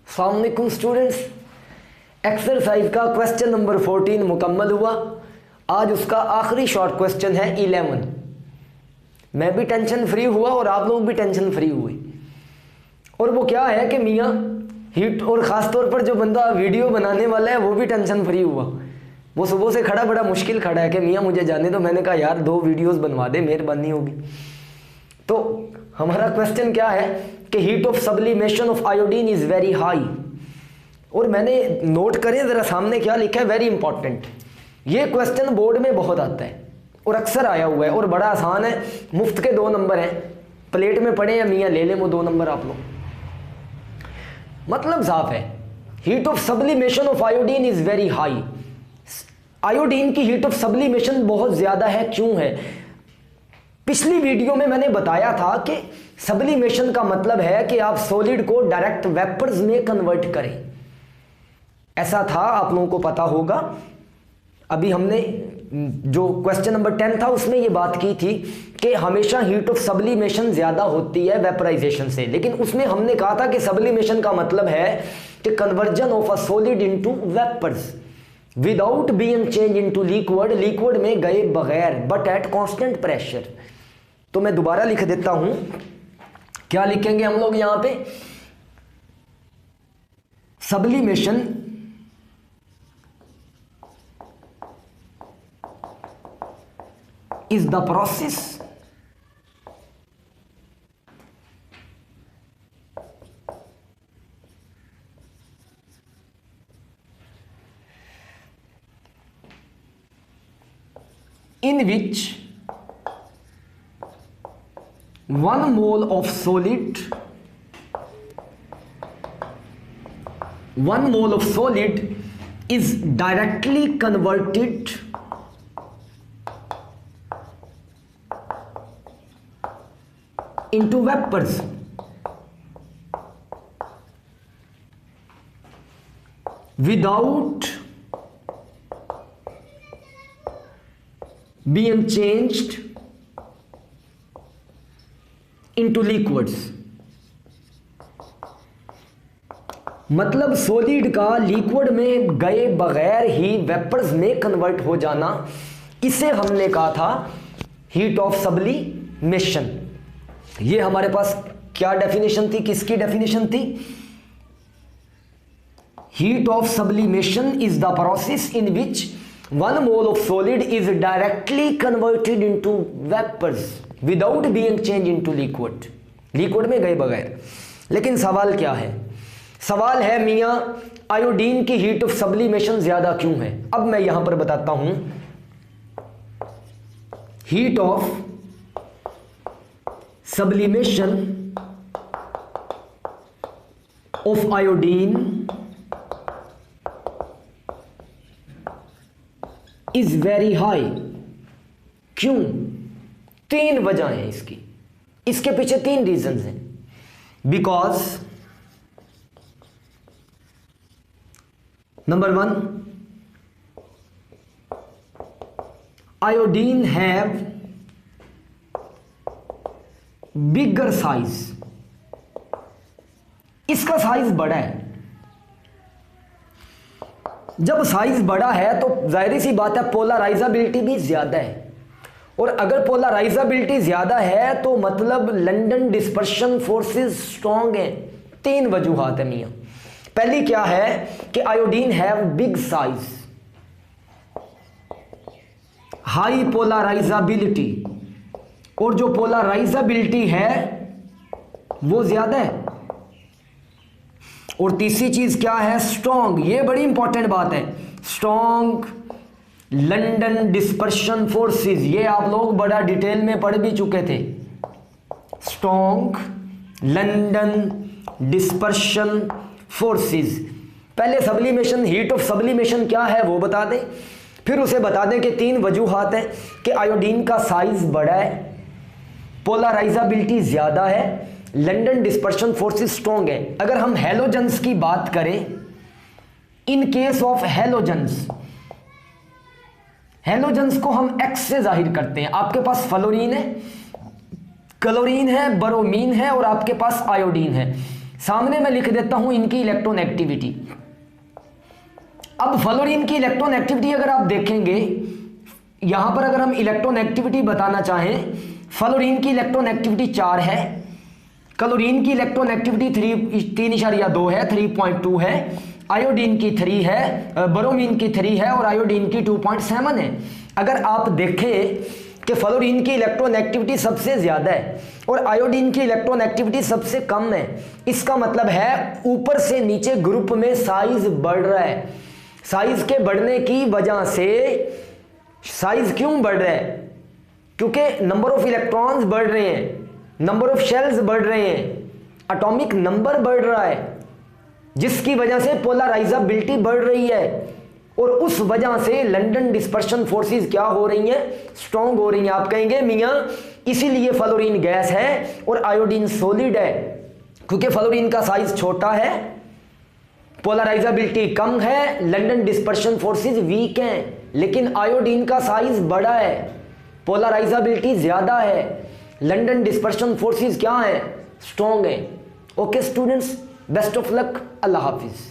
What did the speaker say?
अस्सलाम वालेकुम students. Exercise का क्वेश्चन नंबर 14 मुकम्मल हुआ। आज उसका आखिरी शॉर्ट क्वेश्चन है 11। मैं भी टेंशन फ्री हुआ और आप लोग भी टेंशन फ्री हुए। और वो क्या है कि मियाँ हीट, और ख़ास तौर पर जो बंदा वीडियो बनाने वाला है वो भी टेंशन फ्री हुआ। वो सुबह से खड़ा बड़ा मुश्किल खड़ा है कि मियाँ मुझे जाने दो। मैंने कहा यार 2 वीडियोस बनवा दे, मेहरबानी होगी। तो हमारा क्वेश्चन क्या है कि heat of sublimation of iodine is very high. और मैंने नोट करें ज़रा सामने क्या लिखा है, वेरी इंपॉर्टेंट। ये क्वेश्चन बोर्ड में बहुत आता है और अक्सर आया हुआ है और बड़ा आसान है। मुफ्त के 2 नंबर हैं, प्लेट में पड़े या मियाँ ले लें वो 2 नंबर आप लोग। मतलब साफ है, heat of sublimation of iodine is very high. Iodine की हीट ऑफ सब्लिमेशन बहुत ज़्यादा है। क्यों है? पिछली वीडियो में मैंने बताया था कि सब्लिमेशन का मतलब है कि आप सॉलिड को डायरेक्ट वेपर्स में कन्वर्ट करें। ऐसा था, आप लोगों को पता होगा। अभी हमने जो क्वेश्चन नंबर 10 था उसमें ये बात की थी कि हमेशा हीट ऑफ सब्लिमेशन ज़्यादा होती है वेपराइजेशन से। लेकिन उसमें हमने कहा था कि सब्लिमेशन का मतलब है कि conversion of a solid into vapours without being change into liquid, liquid में गए बगैर, बट एट कांस्टेंट प्रेशर। तो मैं दोबारा लिख देता हूं, क्या लिखेंगे हम लोग यहां पे? Sublimation is the process in which 1 mole of solid is directly converted into vapors without being changed into liquids। मतलब सॉलिड का लिक्विड में गए बगैर ही वेपर्स में कन्वर्ट हो जाना, इसे हमने कहा था हीट ऑफ सब्लिमेशन। ये हमारे पास क्या डेफिनेशन थी, किसकी डेफिनेशन थी? Heat of sublimation is the process in which 1 mole of solid is directly converted into vapors without being changed into liquid, liquid में गए बगैर। लेकिन सवाल क्या है? सवाल है मियाँ आयोडीन की हीट ऑफ सब्लिमेशन ज्यादा क्यों है? अब मैं यहां पर बताता हूं। Heat of sublimation of iodine is very high. क्यों? 3 वजह हैं इसकी, इसके पीछे 3 रीजंस हैं। Because number 1, iodine have bigger size. इसका साइज बड़ा है। जब साइज बड़ा है तो जाहिर सी बात है पोलराइजेबिलिटी भी ज्यादा है। और अगर पोलराइजेबिलिटी ज्यादा है तो मतलब लंडन डिस्पर्शन फोर्सेस स्ट्रांग हैं। 3 वजूहात है मियां। पहली क्या है कि iodine have big size, high polarisability, और जो पोलराइजेबिलिटी है वो ज्यादा है। और तीसरी चीज क्या है? स्ट्रॉन्ग। ये बड़ी इंपॉर्टेंट बात है, स्ट्रॉन्ग लंदन डिस्पर्शन फोर्सेस। ये आप लोग बड़ा डिटेल में पढ़ भी चुके थे। Strong London dispersion forces. पहले सब्लिमेशन, हीट ऑफ सब्लिमेशन क्या है वो बता दें, फिर उसे बता दें कि 3 वजूहात हैं कि आयोडीन का साइज बड़ा है, पोलराइजेबिलिटी ज्यादा है, लंदन डिस्पर्शन फोर्सेस स्ट्रॉन्ग है। अगर हम हैलोजेंस की बात करें, in case of halogens, halogens को हम एक्स से जाहिर करते हैं। आपके पास फ्लोरीन है, क्लोरीन है, ब्रोमीन है और आपके पास आयोडीन है। सामने मैं लिख देता हूं इनकी इलेक्ट्रॉन एक्टिविटी। अब फ्लोरीन की इलेक्ट्रॉन एक्टिविटी अगर आप देखेंगे, यहां पर अगर हम इलेक्ट्रॉन एक्टिविटी बताना चाहें, फ्लोरीन की इलेक्ट्रॉन एक्टिविटी 4 है, क्लोरीन की इलेक्ट्रॉन एक्टिविटी 3.2 है, 3.2 है, आयोडीन की 3 है, ब्रोमीन की 3 है और आयोडीन की 2.7 है। अगर आप देखें कि फ्लोरीन की इलेक्ट्रॉन एक्टिविटी सबसे ज़्यादा है और आयोडीन की इलेक्ट्रॉन एक्टिविटी सबसे कम है, इसका मतलब है ऊपर से नीचे ग्रुप में साइज बढ़ रहा है। साइज के बढ़ने की वजह से, साइज क्यों बढ़ रहा है? क्योंकि नंबर ऑफ इलेक्ट्रॉन्स बढ़ रहे हैं, नंबर ऑफ शेल्स बढ़ रहे हैं, एटॉमिक नंबर बढ़ रहा है, जिसकी वजह से पोलराइजेबिलिटी बढ़ रही है और उस वजह से लंदन डिस्पर्शन फोर्सेस क्या हो रही हैं? स्ट्रॉन्ग हो रही हैं। आप कहेंगे मियां इसीलिए फ्लोरीन गैस है और आयोडीन सॉलिड है, क्योंकि फ्लोरीन का साइज छोटा है, पोलराइजेबिलिटी कम है, लंदन डिस्पर्शन फोर्सेस वीक हैं। लेकिन आयोडीन का साइज बड़ा है, पोलराइजेबिलिटी ज्यादा है, लंदन डिस्पर्शन फोर्सेस क्या है? स्ट्रॉन्ग है। Okay students, best of luck, Allah Hafiz.